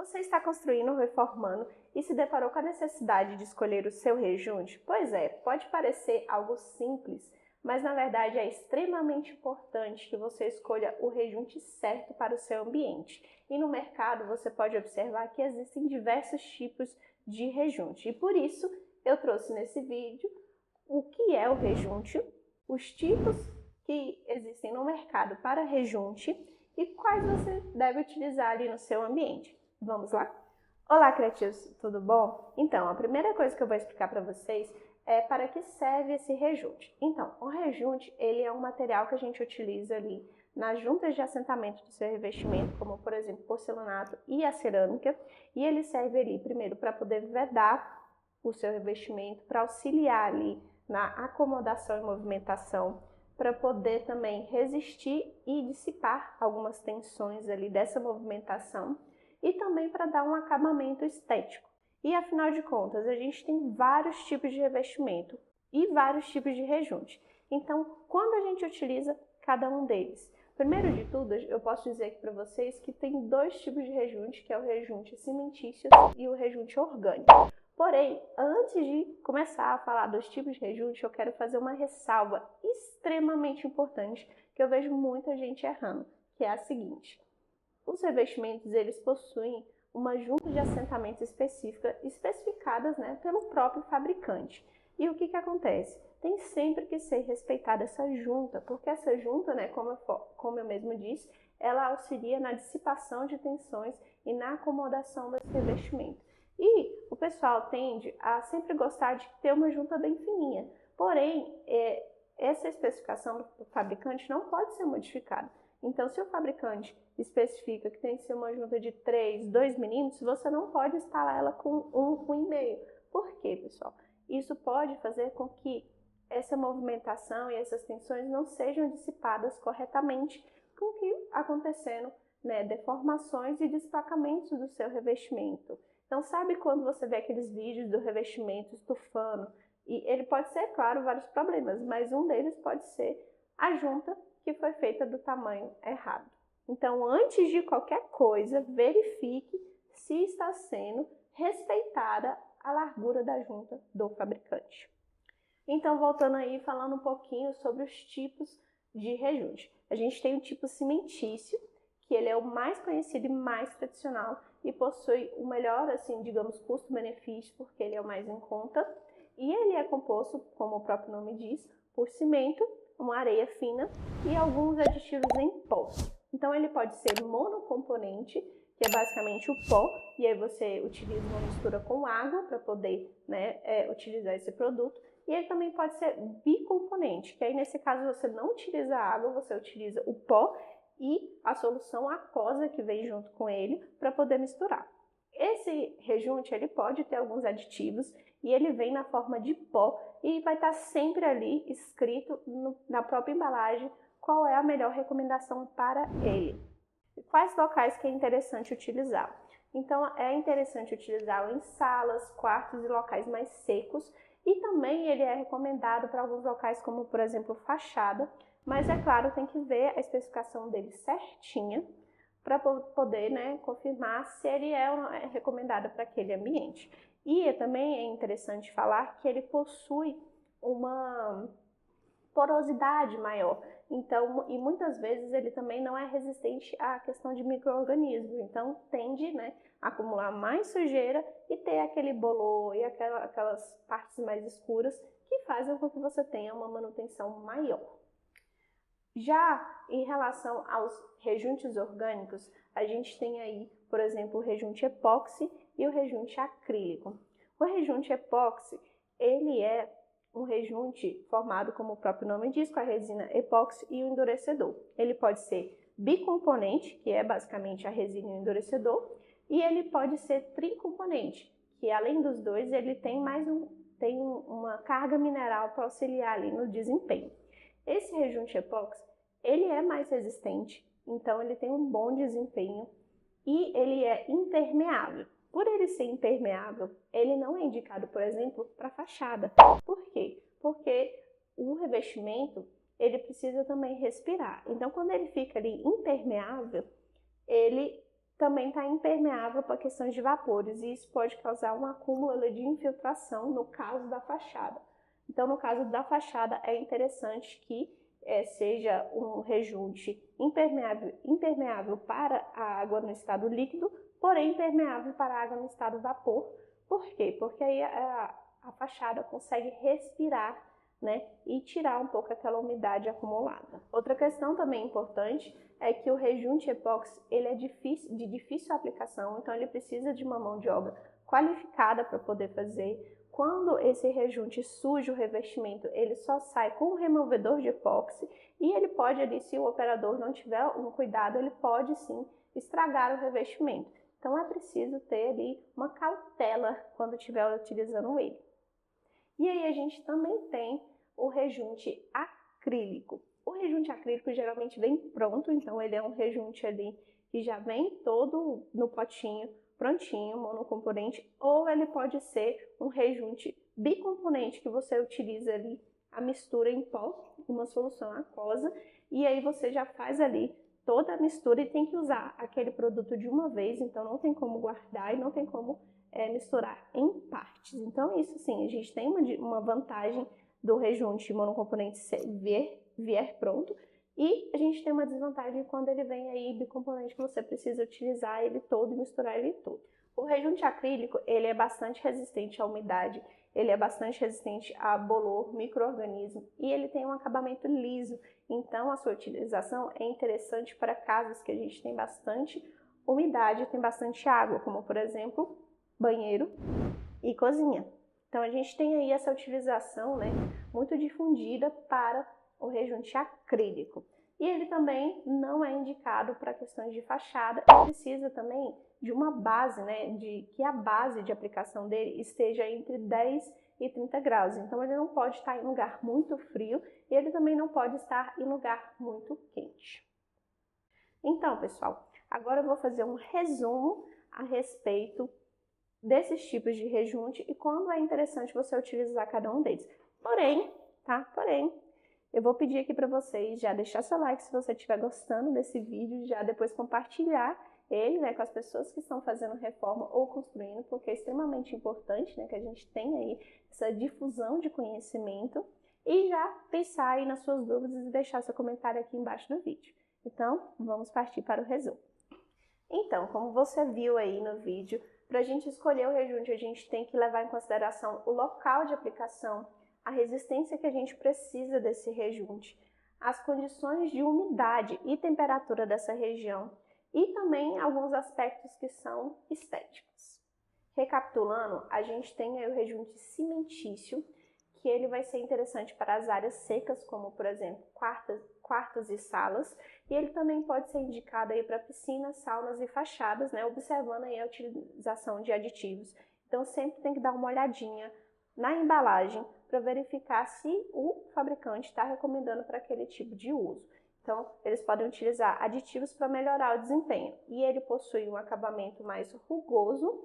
Você está construindo ou reformando e se deparou com a necessidade de escolher o seu rejunte? Pois é, pode parecer algo simples, mas na verdade é extremamente importante que você escolha o rejunte certo para o seu ambiente. E no mercado você pode observar que existem diversos tipos de rejunte. E por isso eu trouxe nesse vídeo o que é o rejunte, os tipos que existem no mercado para rejunte e quais você deve utilizar ali no seu ambiente. Vamos lá? Olá, criativos, tudo bom? Então, a primeira coisa que eu vou explicar para vocês é para que serve esse rejunte. Então, o rejunte, ele é um material que a gente utiliza ali nas juntas de assentamento do seu revestimento, como por exemplo, porcelanato e a cerâmica, e ele serve ali primeiro para poder vedar o seu revestimento, para auxiliar ali na acomodação e movimentação, para poder também resistir e dissipar algumas tensões ali dessa movimentação e também para dar um acabamento estético. E afinal de contas, a gente tem vários tipos de revestimento e vários tipos de rejunte. Então, quando a gente utiliza cada um deles? Primeiro de tudo, eu posso dizer aqui para vocês que tem dois tipos de rejunte, que é o rejunte cimentício e o rejunte orgânico. Porém, antes de começar a falar dos tipos de rejunte, eu quero fazer uma ressalva extremamente importante que eu vejo muita gente errando, que é a seguinte: os revestimentos, eles possuem uma junta de assentamento específica, especificadas, pelo próprio fabricante. E o que acontece? Tem sempre que ser respeitada essa junta, porque essa junta, como eu mesmo disse, ela auxilia na dissipação de tensões e na acomodação desse revestimento. E o pessoal tende a sempre gostar de ter uma junta bem fininha, porém, essa especificação do fabricante não pode ser modificada. Então, se o fabricante especifica que tem que ser uma junta de 3, 2 milímetros, você não pode instalar ela com 1,5. Por quê, pessoal? Isso pode fazer com que essa movimentação e essas tensões não sejam dissipadas corretamente, com que acontecendo deformações e destacamentos do seu revestimento. Então, sabe quando você vê aqueles vídeos do revestimento estufando? E ele pode ser, claro, vários problemas, mas um deles pode ser a junta que foi feita do tamanho errado. Então, antes de qualquer coisa, verifique se está sendo respeitada a largura da junta do fabricante. Então, voltando aí, falando um pouquinho sobre os tipos de rejunte. A gente tem o tipo cimentício, que ele é o mais conhecido e mais tradicional e possui o melhor, digamos, custo-benefício, porque ele é o mais em conta. E ele é composto, como o próprio nome diz, por cimento, uma areia fina e alguns aditivos em pó. Então, ele pode ser monocomponente, que é basicamente o pó, e aí você utiliza uma mistura com água para poder utilizar esse produto. E ele também pode ser bicomponente, que aí nesse caso você não utiliza a água, você utiliza o pó e a solução aquosa que vem junto com ele para poder misturar. Esse rejunte, ele pode ter alguns aditivos e ele vem na forma de pó e vai estar sempre ali escrito na própria embalagem qual é a melhor recomendação para ele. E quais locais que é interessante utilizar? Então, é interessante utilizá-lo em salas, quartos e locais mais secos, e também ele é recomendado para alguns locais como, por exemplo, fachada, mas é claro, tem que ver a especificação dele certinha para poder confirmar se ele é ou não é recomendado para aquele ambiente. E também é interessante falar que ele possui uma porosidade maior. Então, e muitas vezes ele também não é resistente à questão de micro-organismos. Então, tende a acumular mais sujeira e ter aquele bolor e aquelas partes mais escuras que fazem com que você tenha uma manutenção maior. Já em relação aos rejuntes orgânicos, a gente tem aí, por exemplo, o rejunte epóxi e o rejunte acrílico. O rejunte epóxi, ele é um rejunte formado, como o próprio nome diz, com a resina epóxi e o endurecedor. Ele pode ser bicomponente, que é basicamente a resina e o endurecedor, e ele pode ser tricomponente, que além dos dois, ele tem uma carga mineral para auxiliar ali no desempenho. Esse rejunte epóxi, ele é mais resistente, então ele tem um bom desempenho e ele é impermeável. Por ele ser impermeável, ele não é indicado, por exemplo, para fachada. Por quê? Porque o revestimento, ele precisa também respirar. Então, quando ele fica ali impermeável, ele também está impermeável para questões de vapores, e isso pode causar um acúmulo de infiltração no caso da fachada. Então, no caso da fachada, é interessante que seja um rejunte impermeável para a água no estado líquido, porém impermeável para a água no estado vapor. Por quê? Porque aí a fachada consegue respirar, né, e tirar um pouco aquela umidade acumulada. Outra questão também importante é que o rejunte epóxi ele é de difícil aplicação, então ele precisa de uma mão de obra qualificada para poder fazer. Quando esse rejunte suja o revestimento, ele só sai com um removedor de epóxi e ele pode ali, se o operador não tiver um cuidado, ele pode sim estragar o revestimento. Então é preciso ter ali uma cautela quando estiver utilizando ele. E aí a gente também tem o rejunte acrílico. O rejunte acrílico geralmente vem pronto, então ele é um rejunte ali que já vem todo no potinho, prontinho, monocomponente, ou ele pode ser um rejunte bicomponente, que você utiliza ali a mistura em pó, uma solução aquosa, e aí você já faz ali toda a mistura e tem que usar aquele produto de uma vez, então não tem como guardar e não tem como misturar em partes. Então isso sim, a gente tem uma vantagem do rejunte monocomponente vier pronto, e a gente tem uma desvantagem quando ele vem aí bicomponente, que você precisa utilizar ele todo e misturar ele todo. O rejunte acrílico, ele é bastante resistente à umidade, ele é bastante resistente a bolor, micro-organismo, e ele tem um acabamento liso. Então a sua utilização é interessante para casas que a gente tem bastante umidade, tem bastante água, como por exemplo, banheiro e cozinha. Então a gente tem aí essa utilização, né, muito difundida para o rejunte acrílico. E ele também não é indicado para questões de fachada, e precisa também de uma base, né, que a base de aplicação dele esteja entre 10 e 30 graus. Então ele não pode estar em lugar muito frio e ele também não pode estar em lugar muito quente. Então, pessoal, agora eu vou fazer um resumo a respeito desses tipos de rejunte e quando é interessante você utilizar cada um deles. Porém, eu vou pedir aqui para vocês já deixar seu like se você estiver gostando desse vídeo, já depois compartilhar ele, né, com as pessoas que estão fazendo reforma ou construindo, porque é extremamente importante, né, que a gente tenha aí essa difusão de conhecimento, e já pensar aí nas suas dúvidas e deixar seu comentário aqui embaixo do vídeo. Então, vamos partir para o resumo. Então, como você viu aí no vídeo, para a gente escolher o rejunte, a gente tem que levar em consideração o local de aplicação, a resistência que a gente precisa desse rejunte, as condições de umidade e temperatura dessa região e também alguns aspectos que são estéticos. Recapitulando, a gente tem aí o rejunte cimentício, que ele vai ser interessante para as áreas secas, como por exemplo quartos e salas, e ele também pode ser indicado aí para piscinas, saunas e fachadas, né, observando aí a utilização de aditivos. Então sempre tem que dar uma olhadinha na embalagem para verificar se o fabricante está recomendando para aquele tipo de uso. Então, eles podem utilizar aditivos para melhorar o desempenho. E ele possui um acabamento mais rugoso.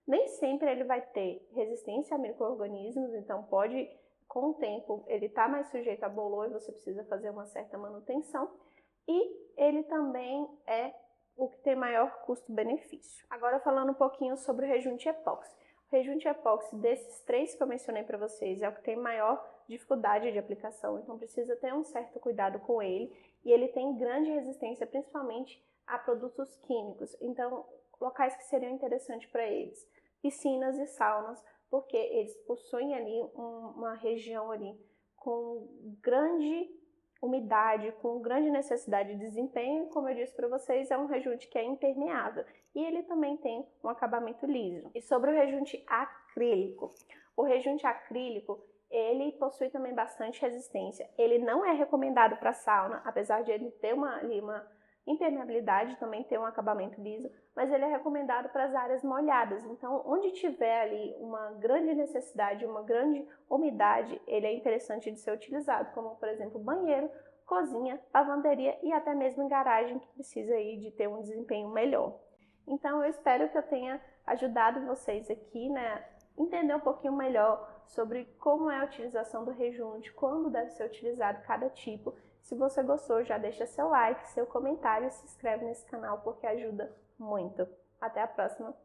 Nem sempre ele vai ter resistência a micro-organismos, então pode, com o tempo, ele está mais sujeito a bolor e você precisa fazer uma certa manutenção. E ele também é o que tem maior custo-benefício. Agora falando um pouquinho sobre o rejunte epóxi. O rejunte epóxi desses três que eu mencionei para vocês é o que tem maior dificuldade de aplicação, então precisa ter um certo cuidado com ele, e ele tem grande resistência principalmente a produtos químicos, então locais que seriam interessantes para eles, piscinas e saunas, porque eles possuem ali uma região ali com grande umidade, com grande necessidade de desempenho, como eu disse para vocês, é um rejunte que é impermeável e ele também tem um acabamento liso. E sobre o rejunte acrílico, o rejunte acrílico, ele possui também bastante resistência. Ele não é recomendado para sauna, apesar de ele ter uma impermeabilidade, também ter um acabamento liso, mas ele é recomendado para as áreas molhadas. Então, onde tiver ali uma grande necessidade, uma grande umidade, ele é interessante de ser utilizado, como por exemplo banheiro, cozinha, lavanderia e até mesmo em garagem, que precisa aí de ter um desempenho melhor. Então, eu espero que eu tenha ajudado vocês aqui, né, entender um pouquinho melhor sobre como é a utilização do rejunte, quando deve ser utilizado cada tipo. Se você gostou, já deixa seu like, seu comentário e se inscreve nesse canal porque ajuda muito. Até a próxima!